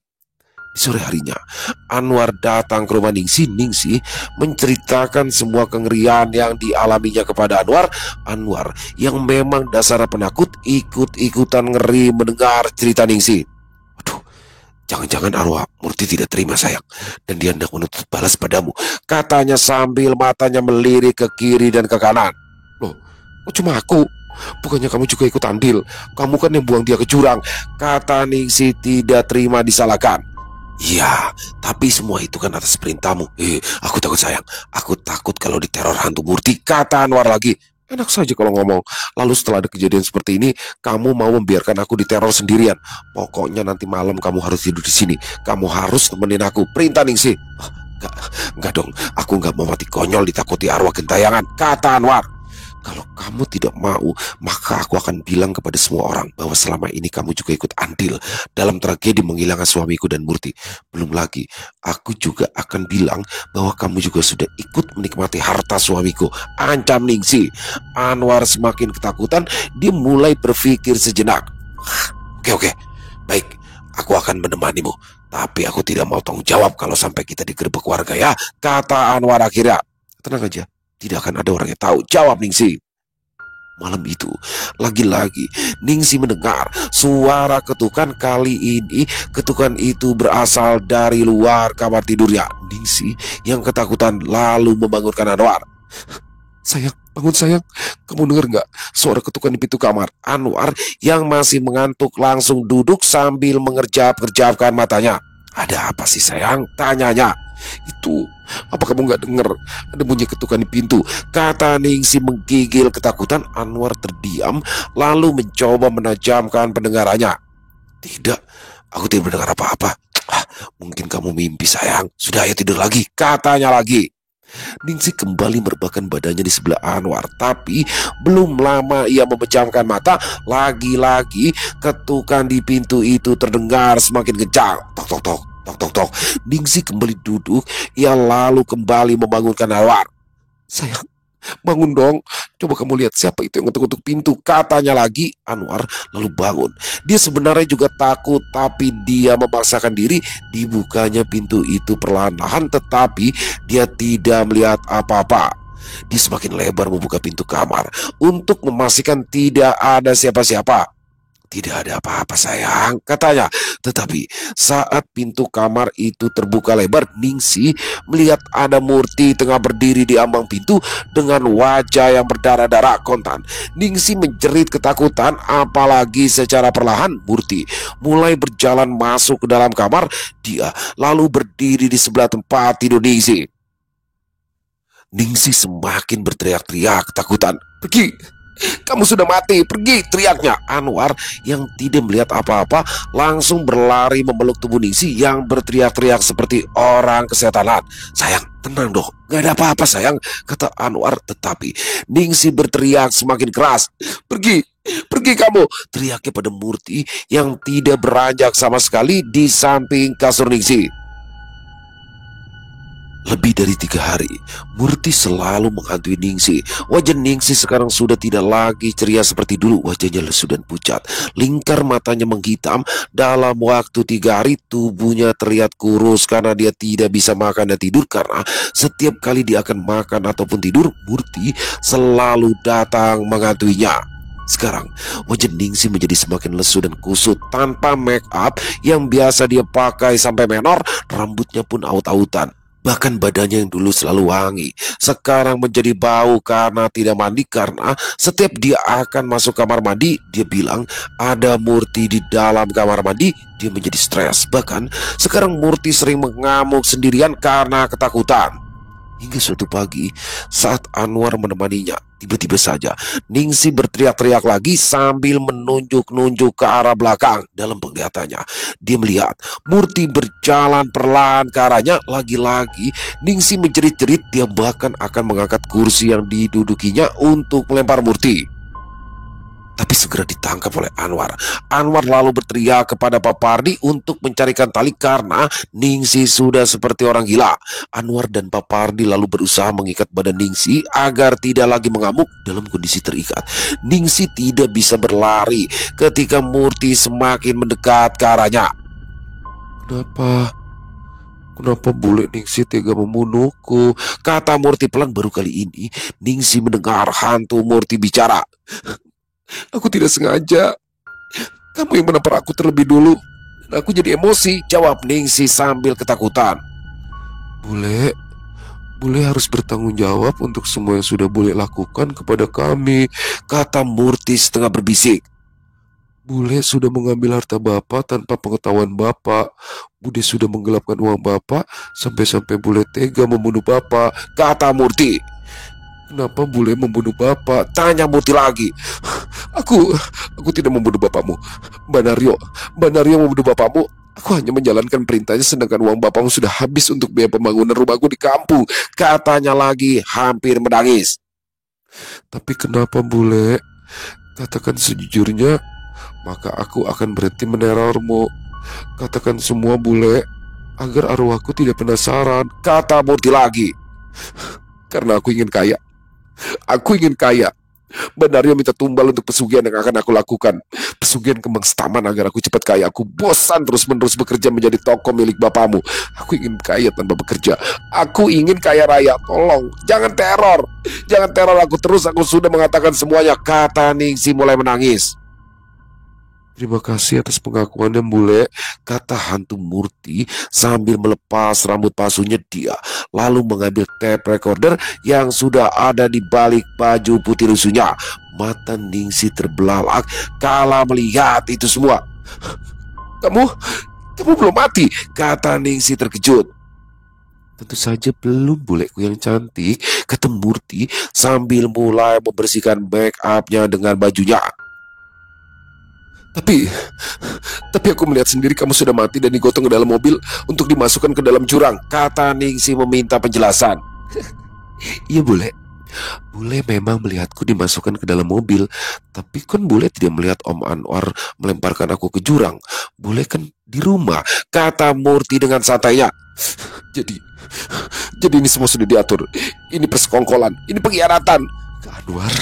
Di sore harinya, Anwar datang ke rumah Ningsih. Ningsih menceritakan semua kengerian yang dialaminya kepada Anwar. Anwar yang memang dasarnya penakut ikut-ikutan ngeri mendengar cerita Ningsih. Waduh, jangan-jangan arwah Murti tidak terima sayang, dan dia hendak menuntut balas padamu, katanya sambil matanya melirik ke kiri dan ke kanan. Loh, kok cuma aku? Bukannya kamu juga ikut andil? Kamu kan yang buang dia ke jurang, kata Ningsih tidak terima disalahkan. Iya, tapi semua itu kan atas perintahmu. Aku takut sayang. Aku takut kalau diteror hantu Murti, kata Anwar lagi. Enak saja kalau ngomong. Lalu setelah ada kejadian seperti ini, kamu mau membiarkan aku diteror sendirian? Pokoknya nanti malam kamu harus tidur di sini. Kamu harus temenin aku, perintah Ningsih. Enggak dong, aku enggak mau mati konyol ditakuti arwah gentayangan, kata Anwar. Kalau kamu tidak mau, maka aku akan bilang kepada semua orang bahwa selama ini kamu juga ikut andil dalam tragedi menghilangkan suamiku dan Murti. Belum lagi, aku juga akan bilang bahwa kamu juga sudah ikut menikmati harta suamiku, ancam Ningsih. Anwar semakin ketakutan, dia mulai berpikir sejenak. Oke, baik, aku akan menemanimu. Tapi aku tidak mau tanggung jawab kalau sampai kita digerebek warga ya, kata Anwar akhirnya. Tenang aja, tidak akan ada orang yang tahu, jawab Ningsih. Malam itu, lagi-lagi Ningsih mendengar suara ketukan. Kali ini ketukan itu berasal dari luar kamar tidurnya. Ningsih yang ketakutan lalu membangunkan Anwar. Sayang, bangun sayang. Kamu dengar nggak suara ketukan di pintu kamar? Anwar yang masih mengantuk langsung duduk sambil mengerjap-kerjapkan matanya. Ada apa sih sayang? Tanyanya. Itu, apa kamu nggak dengar ada bunyi ketukan di pintu? Kata Ningsih menggigil ketakutan. Anwar terdiam lalu mencoba menajamkan pendengarannya. Tidak, aku tidak mendengar apa-apa. Mungkin kamu mimpi sayang. Sudah, ayo tidur lagi, katanya lagi. Ningsih kembali merebahkan badannya di sebelah Anwar. Tapi belum lama ia memejamkan mata, lagi-lagi ketukan di pintu itu terdengar semakin kencang. Tok tok tok, tok tok tok. Ningsih kembali duduk. Ia lalu kembali membangunkan Anwar. Sayang, bangun dong. Coba kamu lihat siapa itu yang ngetuk-ngetuk pintu, katanya lagi. Anwar lalu bangun. Dia sebenarnya juga takut, tapi dia memaksakan diri. Dibukanya pintu itu perlahan-lahan, tetapi dia tidak melihat apa-apa. Dia semakin lebar membuka pintu kamar untuk memastikan tidak ada siapa-siapa. Tidak ada apa-apa sayang, katanya. Tetapi saat pintu kamar itu terbuka lebar, Ningsih melihat ada Murti tengah berdiri di ambang pintu dengan wajah yang berdarah-darah kontan. Ningsih menjerit ketakutan, apalagi secara perlahan Murti mulai berjalan masuk ke dalam kamar. Dia lalu berdiri di sebelah tempat tidur Ningsih. Ningsih semakin berteriak-teriak ketakutan. "Pergi! Kamu sudah mati! Pergi!" teriaknya. Anwar yang tidak melihat apa-apa langsung berlari memeluk tubuh Ningsih yang berteriak-teriak seperti orang kesetanan. "Sayang, tenang dong, gak ada apa-apa sayang," kata Anwar. Tetapi Ningsih berteriak semakin keras. "Pergi! Pergi kamu!" teriaknya pada Murti yang tidak beranjak sama sekali di samping kasur Ningsih. Lebih dari 3 hari, Murti selalu menghantui Ningsih. Wajah Ningsih sekarang sudah tidak lagi ceria seperti dulu. Wajahnya lesu dan pucat. Lingkar matanya menghitam. Dalam waktu 3 hari, tubuhnya terlihat kurus karena dia tidak bisa makan dan tidur. Karena setiap kali dia akan makan ataupun tidur, Murti selalu datang menghantuinya. Sekarang, wajah Ningsih menjadi semakin lesu dan kusut. Tanpa make up yang biasa dia pakai sampai menor, rambutnya pun aut-autan. Bahkan badannya yang dulu selalu wangi sekarang menjadi bau karena tidak mandi. Karena setiap dia akan masuk kamar mandi, dia bilang ada Murti di dalam kamar mandi. Dia menjadi stres. Bahkan sekarang Murti sering mengamuk sendirian karena ketakutan. Hingga suatu pagi saat Anwar menemaninya, tiba-tiba saja Ningsih berteriak-teriak lagi sambil menunjuk-nunjuk ke arah belakang. Dalam penglihatannya, dia melihat Murti berjalan perlahan ke arahnya. Lagi-lagi Ningsih menjerit-jerit. Dia bahkan akan mengangkat kursi yang didudukinya untuk melempar Murti. Tapi segera ditangkap oleh Anwar. Anwar lalu berteriak kepada Pak Pardi untuk mencarikan tali karena Ningsih sudah seperti orang gila. Anwar dan Pak Pardi lalu berusaha mengikat badan Ningsih agar tidak lagi mengamuk. Dalam kondisi terikat, Ningsih tidak bisa berlari ketika Murti semakin mendekat ke arahnya. Kenapa bule Ningsih tega membunuhku?" kata Murti pelan. Baru kali ini Ningsih mendengar hantu Murti bicara. "Aku tidak sengaja. Kamu yang menampar aku terlebih dulu dan aku jadi emosi," jawab Ningsih sambil ketakutan. Bule harus bertanggung jawab untuk semua yang sudah Bule lakukan kepada kami," kata Murti setengah berbisik. "Bule sudah mengambil harta Bapak tanpa pengetahuan Bapak. Bude sudah menggelapkan uang Bapak sampai-sampai Bule tega membunuh Bapak," kata Murti. "Kenapa Bule membunuh Bapak?" tanya Murti lagi. Aku tidak membunuh bapakmu. Mbak Naryo membunuh bapakmu. Aku hanya menjalankan perintahnya sedangkan uang bapakmu sudah habis untuk biaya pembangunan rumahku di kampung," katanya lagi hampir menangis. "Tapi kenapa Bule? Katakan sejujurnya, maka aku akan berhenti menerormu. Katakan semua Bule, agar arwahku tidak penasaran," kata Murti lagi. "Karena aku ingin kaya. Aku ingin kaya. Mbak Naryo minta tumbal untuk pesugihan yang akan aku lakukan. Pesugihan kembang setaman agar aku cepat kaya. Aku bosan terus-menerus bekerja menjadi toko milik bapakmu. Aku ingin kaya tanpa bekerja. Aku ingin kaya raya. Tolong, jangan teror. Jangan teror aku terus. Aku sudah mengatakan semuanya," kata Ningsih mulai menangis. "Terima kasih atas pengakuannya Bule," kata hantu Murti sambil melepas rambut palsunya. Dia lalu mengambil tape recorder yang sudah ada di balik baju putih lusuhnya. Mata Ningsih terbelalak kala melihat itu semua. Kamu belum mati," kata Ningsih terkejut. "Tentu saja belum buleku yang cantik," kata Murti sambil mulai membersihkan make upnya dengan bajunya. Tapi aku melihat sendiri kamu sudah mati dan digotong ke dalam mobil untuk dimasukkan ke dalam jurang," kata Ningsih meminta penjelasan. "Iya Bule. Bule memang melihatku dimasukkan ke dalam mobil. Tapi kan Bule tidak melihat Om Anwar melemparkan aku ke jurang. Bule kan di rumah," kata Murti dengan santainya. Jadi ini semua sudah diatur. Ini persekongkolan. Ini pengkhianatan. Anwar,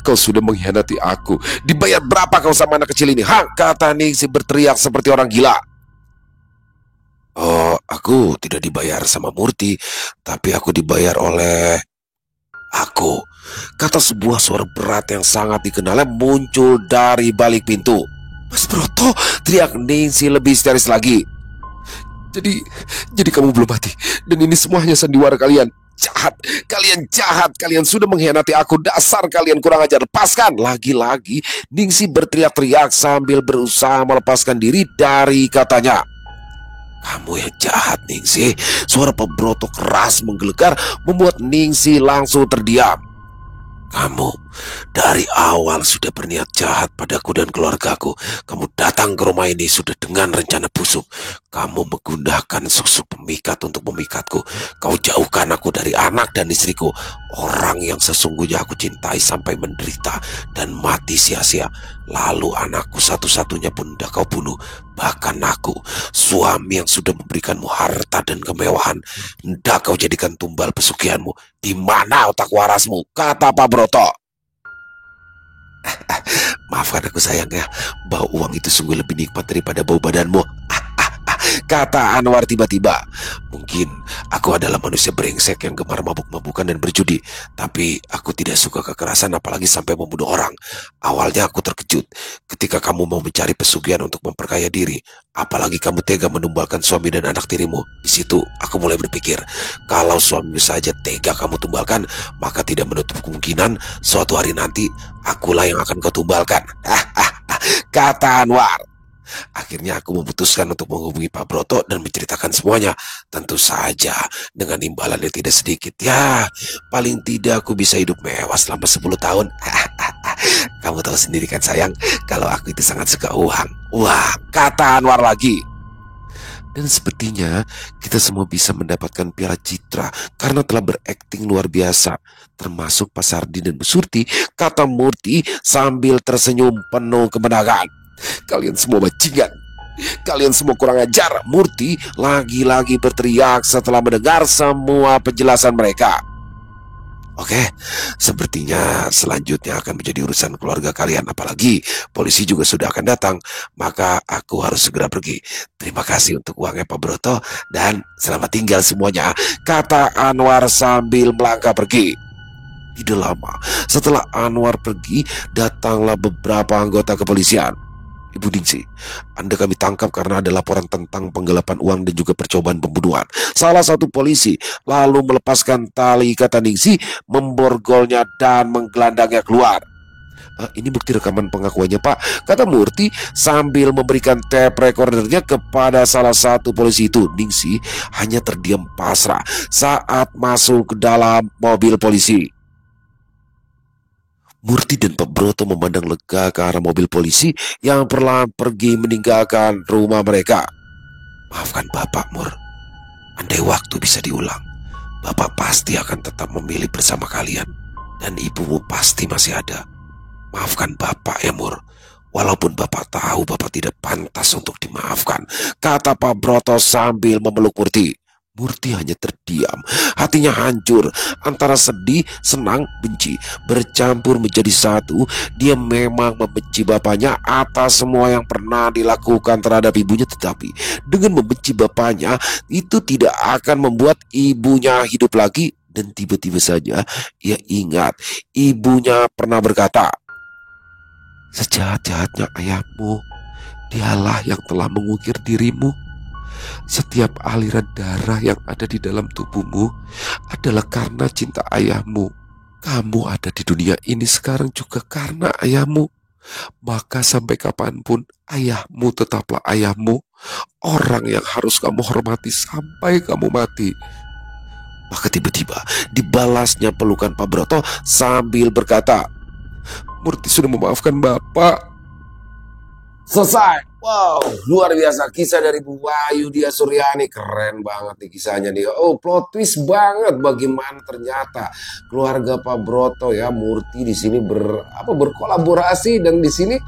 kau sudah mengkhianati aku. Dibayar berapa kau sama anak kecil ini? Kata Ningsih berteriak seperti orang gila. "Oh, aku tidak dibayar sama Murti, tapi aku dibayar oleh aku," kata sebuah suara berat yang sangat dikenalnya muncul dari balik pintu. "Mas Broto!" teriak Ningsih lebih histeris lagi. Jadi kamu belum mati. Dan ini semua hanya sandiwara kalian. Jahat, kalian sudah mengkhianati aku. Dasar kalian kurang ajar, lepaskan!" Lagi-lagi Ningsih berteriak-teriak sambil berusaha melepaskan diri dari katanya. Kamu yang jahat, Ningsih. Suara Pak Broto keras menggelegar membuat Ningsih langsung terdiam. Kamu dari awal sudah berniat jahat padaku dan keluargaku. Kamu datang ke rumah ini sudah dengan rencana busuk. Kamu menggunakan susuk pemikat untuk memikatku. Kau jauhkan aku dari anak dan istriku. Orang yang sesungguhnya aku cintai sampai menderita dan mati sia-sia. Lalu anakku satu-satunya pun udah kau bunuh. Bahkan aku, suami yang sudah memberikanmu harta dan kemewahan, hendak kau jadikan tumbal pesugihanmu. Di mana otak warasmu? Kata Pak Broto. Maafkan aku sayang ya, bau uang itu sungguh lebih nikmat daripada bau badanmu. Kata Anwar tiba-tiba. Mungkin aku adalah manusia brengsek yang gemar mabuk-mabukan dan berjudi, tapi aku tidak suka kekerasan apalagi sampai membunuh orang. Awalnya aku terkejut ketika kamu mau mencari pesugihan untuk memperkaya diri, apalagi kamu tega menumbalkan suami dan anak tirimu. Di situ aku mulai berpikir, kalau suamimu saja tega kamu tumbalkan, maka tidak menutup kemungkinan suatu hari nanti akulah yang akan kau tumbalkan. Kata Anwar. Akhirnya aku memutuskan untuk menghubungi Pak Broto dan menceritakan semuanya. Tentu saja dengan imbalan yang tidak sedikit. Ya, paling tidak aku bisa hidup mewah selama 10 tahun. Kamu tahu sendiri kan sayang, kalau aku itu sangat suka uang. Wah, kata Anwar lagi. Dan sepertinya kita semua bisa mendapatkan piala citra karena telah berakting luar biasa. Termasuk Pak Sardi dan Bu Surti, kata Murti sambil tersenyum penuh kemenangan. Kalian semua bajingan. Kalian semua kurang ajar. Murti lagi-lagi berteriak setelah mendengar semua penjelasan mereka. Oke, sepertinya selanjutnya akan menjadi urusan keluarga kalian. Apalagi polisi juga sudah akan datang. Maka aku harus segera pergi. Terima kasih untuk uangnya Pak Broto. Dan selamat tinggal semuanya, kata Anwar sambil melangkah pergi. Tidak lama setelah Anwar pergi, datanglah beberapa anggota kepolisian. Ibu Ningsih, Anda kami tangkap karena ada laporan tentang penggelapan uang dan juga percobaan pembunuhan. Salah satu polisi lalu melepaskan tali kata Ningsih, memborgolnya dan menggelandangnya keluar. Ini bukti rekaman pengakuannya Pak, kata Murti sambil memberikan tape recordernya kepada salah satu polisi itu. Ningsih hanya terdiam pasrah saat masuk ke dalam mobil polisi. Murti dan Pak Broto memandang lega ke arah mobil polisi yang perlahan pergi meninggalkan rumah mereka. Maafkan Bapak, Mur. Andai waktu bisa diulang, Bapak pasti akan tetap memilih bersama kalian. Dan ibumu pasti masih ada. Maafkan Bapak ya, Mur. Walaupun Bapak tahu Bapak tidak pantas untuk dimaafkan, kata Pak Broto sambil memeluk Murti. Murti hanya terdiam, hatinya hancur antara sedih, senang, benci, bercampur menjadi satu. Dia memang membenci bapaknya atas semua yang pernah dilakukan terhadap ibunya, tetapi dengan membenci bapaknya itu tidak akan membuat ibunya hidup lagi. Dan tiba-tiba saja ia ingat ibunya pernah berkata, sejahat-jahatnya ayahmu, dialah yang telah mengukir dirimu. Setiap aliran darah yang ada di dalam tubuhmu adalah karena cinta ayahmu. Kamu ada di dunia ini sekarang juga karena ayahmu. Maka sampai kapanpun ayahmu tetaplah ayahmu. Orang yang harus kamu hormati sampai kamu mati. Maka tiba-tiba dibalasnya pelukan Pak Broto sambil berkata, Murti sudah memaafkan Bapak. Selesai. Wow, luar biasa kisah dari Bu Wayu Dia Suryani. Keren banget nih kisahnya nih. Oh, plot twist banget bagaimana ternyata keluarga Pak Broto ya, Murti di sini berkolaborasi, dan di sini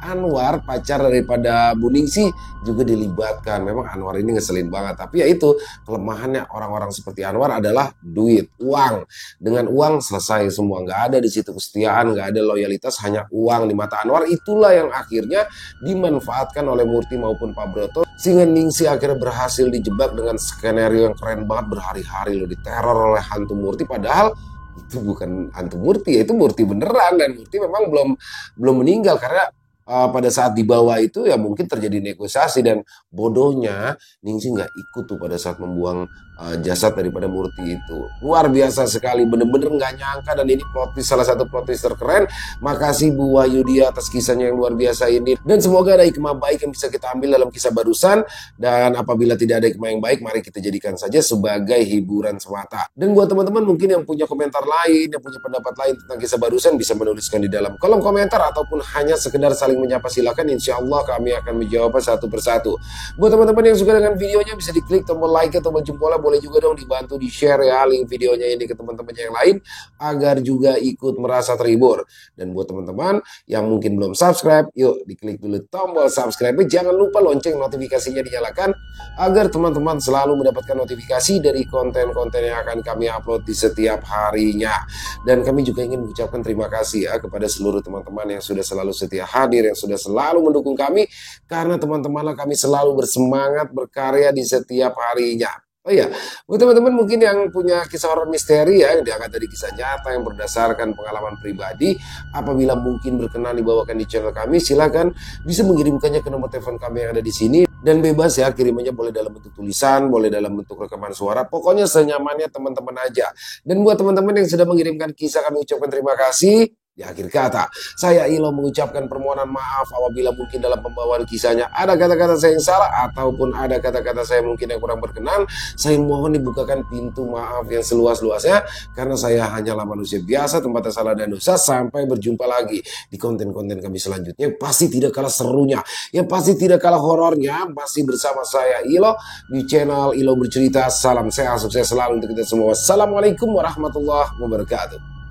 Anwar, pacar daripada Bu Ningsih, juga dilibatkan. Memang Anwar ini ngeselin banget, tapi ya itu kelemahannya orang-orang seperti Anwar adalah duit, uang. Dengan uang selesai semua, nggak ada di situ kesetiaan, nggak ada loyalitas, hanya uang di mata Anwar. Itulah yang akhirnya dimanfaatkan oleh Murti maupun Pak Broto, sehingga Ningsih akhirnya berhasil dijebak dengan skenario yang keren banget. Berhari-hari loh diteror oleh hantu Murti, padahal itu bukan hantu Murti, itu Murti beneran, dan Murti memang belum meninggal karena pada saat di bawah itu ya mungkin terjadi negosiasi, dan bodohnya Ningsih nggak ikut tuh pada saat membuang jasad daripada Murti itu. Luar biasa sekali, bener-bener nggak nyangka, dan ini plot twist, salah satu plot twist terkeren. Makasih Bu Wahyudi atas kisahnya yang luar biasa ini, dan semoga ada hikmah baik yang bisa kita ambil dalam kisah barusan. Dan apabila tidak ada hikmah yang baik, mari kita jadikan saja sebagai hiburan semata. Dan buat teman-teman mungkin yang punya komentar lain, yang punya pendapat lain tentang kisah barusan, bisa menuliskan di dalam kolom komentar ataupun hanya sekedar saling menyapa, silakan. Insya Allah kami akan menjawab satu persatu. Buat teman-teman yang suka dengan videonya, bisa diklik tombol like atau tombol jempolnya, boleh juga dong dibantu di share ya link videonya ini ke teman-teman yang lain agar juga ikut merasa terhibur. Dan buat teman-teman yang mungkin belum subscribe, yuk diklik dulu tombol subscribe, jangan lupa lonceng notifikasinya dinyalakan agar teman-teman selalu mendapatkan notifikasi dari konten-konten yang akan kami upload di setiap harinya. Dan kami juga ingin mengucapkan terima kasih ya kepada seluruh teman-teman yang sudah selalu setia hadir, yang sudah selalu mendukung kami, karena teman-temanlah kami selalu bersemangat berkarya di setiap harinya. Oh iya, buat teman-teman mungkin yang punya kisah horor misteri ya, yang diangkat dari kisah nyata yang berdasarkan pengalaman pribadi, apabila mungkin berkenan dibawakan di channel kami, silakan bisa mengirimkannya ke nomor telepon kami yang ada di sini. Dan bebas ya, kirimannya boleh dalam bentuk tulisan, boleh dalam bentuk rekaman suara, pokoknya senyamannya teman-teman aja. Dan buat teman-teman yang sudah mengirimkan kisah, kami ucapkan terima kasih. Di akhir kata, saya Ilo mengucapkan permohonan maaf apabila mungkin dalam pembawaan kisahnya ada kata-kata saya yang salah ataupun ada kata-kata saya mungkin yang kurang berkenan. Saya mohon dibukakan pintu maaf yang seluas-luasnya, karena saya hanyalah manusia biasa, tempatnya salah dan dosa. Sampai berjumpa lagi di konten-konten kami selanjutnya, pasti tidak kalah serunya, yang pasti tidak kalah horornya, masih bersama saya Ilo di channel Ilo Bercerita. Salam sehat, sukses selalu untuk kita semua. Wassalamualaikum warahmatullahi wabarakatuh.